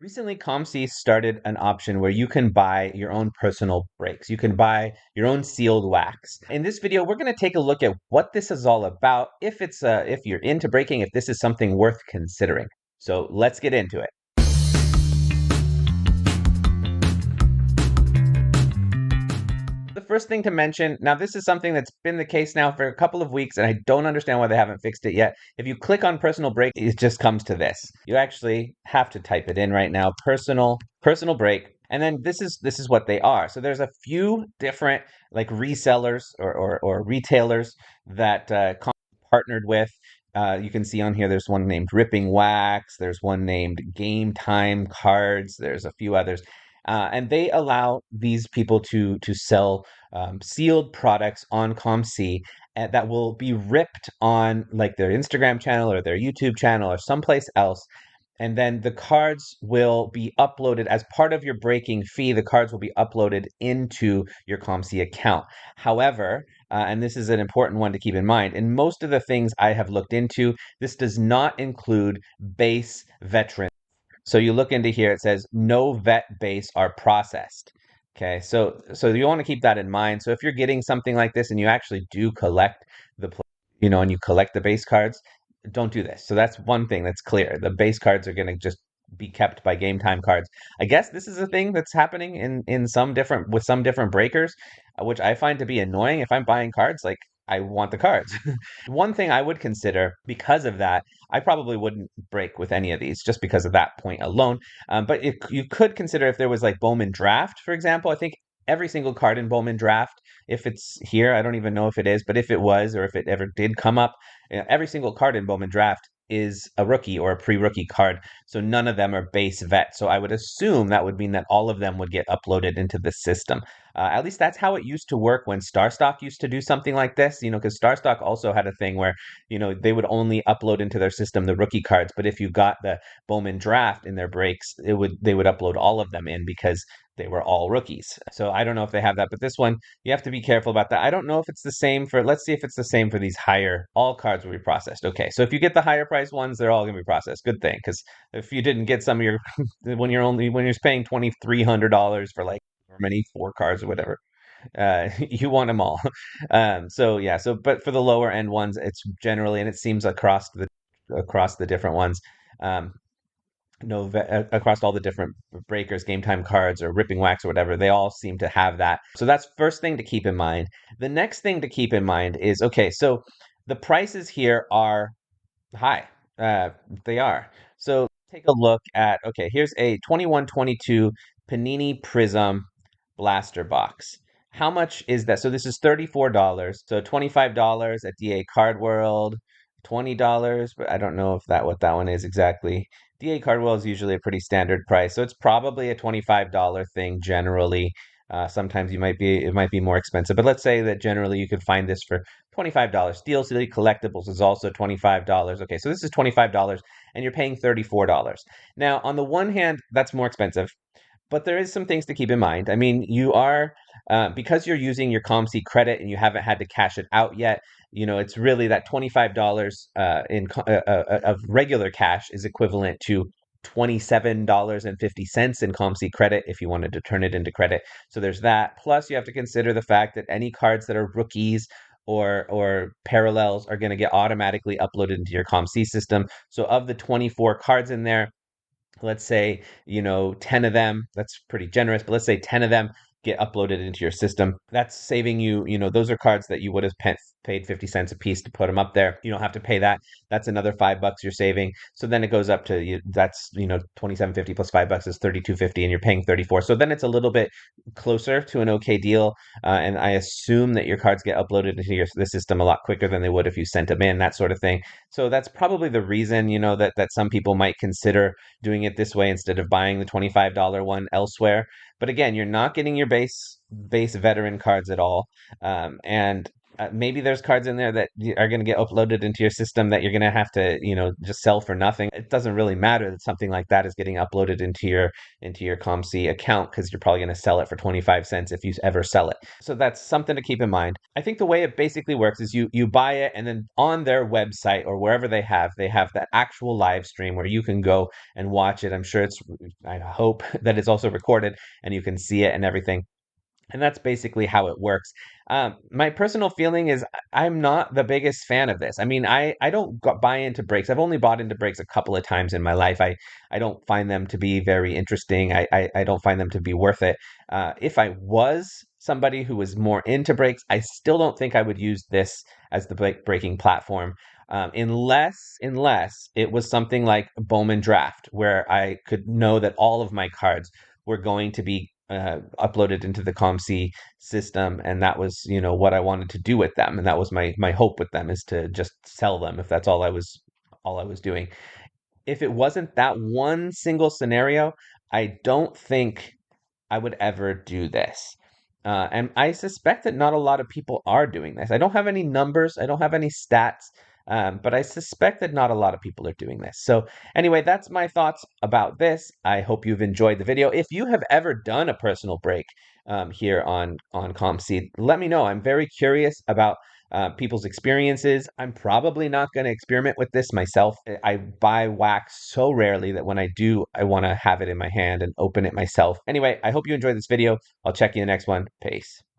Recently, COMC started an option where you can buy your own personal breaks. You can buy your own sealed wax. In this video, we're going to take a look at what this is all about, if you're into breaking, if this is something worth considering. So let's get into it. The first thing to mention, now this is something that's been the case now for a couple of weeks, and I don't understand why they haven't fixed it yet. If you click on personal break, it just comes to this. You actually have to type it in right now, personal break. And then this is what they are. So there's a few different like resellers or retailers that partnered with. You can see on here there's one named Ripping Wax, there's one named Game Time Cards, there's a few others. And they allow these people to sell sealed products on COMC that will be ripped on like their Instagram channel or their YouTube channel or someplace else. And then the cards will be uploaded as part of your breaking fee. The cards will be uploaded into your COMC account. However, and this is an important one to keep in mind, in most of the things I have looked into, this does not include base veteran. So you look into here, it says no vet base are processed. Okay, so you want to keep that in mind. So if you're getting something like this and you actually do collect the, and you collect the base cards, don't do this. So that's one thing that's clear. The base cards are going to just be kept by game time cards. I guess this is a thing that's happening in some different with some different breakers, which I find to be annoying. If I'm buying cards, like I want the cards. One thing I would consider because of that, I probably wouldn't break with any of these just because of that point alone. But you could consider if there was like Bowman Draft, for example. I think every single card in Bowman Draft, if it's here, I don't even know if it is, but if it was or if it ever did come up, every single card in Bowman Draft is a rookie or a pre-rookie card. So none of them are base vet. So I would assume that would mean that all of them would get uploaded into the system. At least that's how it used to work when StarStock used to do something like this, because StarStock also had a thing where, they would only upload into their system the rookie cards. But if you got the Bowman Draft in their breaks, they would upload all of them in because they were all rookies. So I don't know if they have that, but this one, you have to be careful about that. I don't know if it's the same for, let's see if it's the same for these higher, all cards will be processed. Okay, so if you get the higher price ones, they're all going to be processed. Good thing, because if you didn't get some of your, when you're paying $2,300 for like, or many 4 cards or whatever, you want them all. So yeah, but for the lower end ones, it's generally, and it seems across the different ones, um, no, across all the different breakers, game time cards, or ripping wax or whatever, they all seem to have that. So that's first thing to keep in mind. The next thing to keep in mind is okay, so the prices here are high. Uh, they are. So take a look at, okay, here's a 2122 Panini Prism blaster box. How much is that? So this is $34. So $25 at DA Card World, $20, but I don't know if what that one is exactly. DA Card World is usually a pretty standard price, so it's probably a $25 thing generally. Sometimes it might be more expensive, but let's say that generally you could find this for $25. Steel City Collectibles is also $25. Okay, so this is $25 and you're paying $34. Now, on the one hand, that's more expensive, but there is some things to keep in mind. I mean, you are because you're using your COMC credit and you haven't had to cash it out yet. It's really that $25 of regular cash is equivalent to $27.50 in COMC credit if you wanted to turn it into credit. So there's that. Plus, you have to consider the fact that any cards that are rookies or parallels are going to get automatically uploaded into your COMC system. So of the 24 cards in there, let's say 10 of them, that's pretty generous, but let's say 10 of them get uploaded into your system. That's saving you, those are cards that you would have paid 50 cents a piece to put them up there. You don't have to pay that. That's another $5 you're saving. So then it goes up to that's 27.50 plus $5 is 32.50 and you're paying 34. So then it's a little bit closer to an okay deal. And I assume that your cards get uploaded into the system a lot quicker than they would if you sent them in, that sort of thing. So that's probably the reason, that some people might consider doing it this way instead of buying the $25 one elsewhere. But again, you're not getting your base veteran cards at all. And Maybe there's cards in there that are going to get uploaded into your system that you're going to have to, just sell for nothing. It doesn't really matter that something like that is getting uploaded into your COMC account because you're probably going to sell it for 25 cents if you ever sell it. So that's something to keep in mind. I think the way it basically works is you buy it, and then on their website or wherever they have that actual live stream where you can go and watch it. I hope that it's also recorded and you can see it and everything. And that's basically how it works. My personal feeling is I'm not the biggest fan of this. I mean, I don't buy into breaks. I've only bought into breaks a couple of times in my life. I don't find them to be very interesting. I don't find them to be worth it. If I was somebody who was more into breaks, I still don't think I would use this as the breaking platform. Unless it was something like Bowman Draft, where I could know that all of my cards were going to be uploaded into the COMC system, and that was what I wanted to do with them, and that was my hope with them, is to just sell them if that's all I was doing. If it wasn't that one single scenario, I don't think I would ever do this. And I suspect that not a lot of people are doing this. I don't have any numbers, I don't have any stats, but I suspect that not a lot of people are doing this. So, anyway, that's my thoughts about this. I hope you've enjoyed the video. If you have ever done a personal break here on ComC, let me know. I'm very curious about people's experiences. I'm probably not going to experiment with this myself. I buy wax so rarely that when I do, I want to have it in my hand and open it myself. Anyway, I hope you enjoyed this video. I'll check you in the next one. Peace.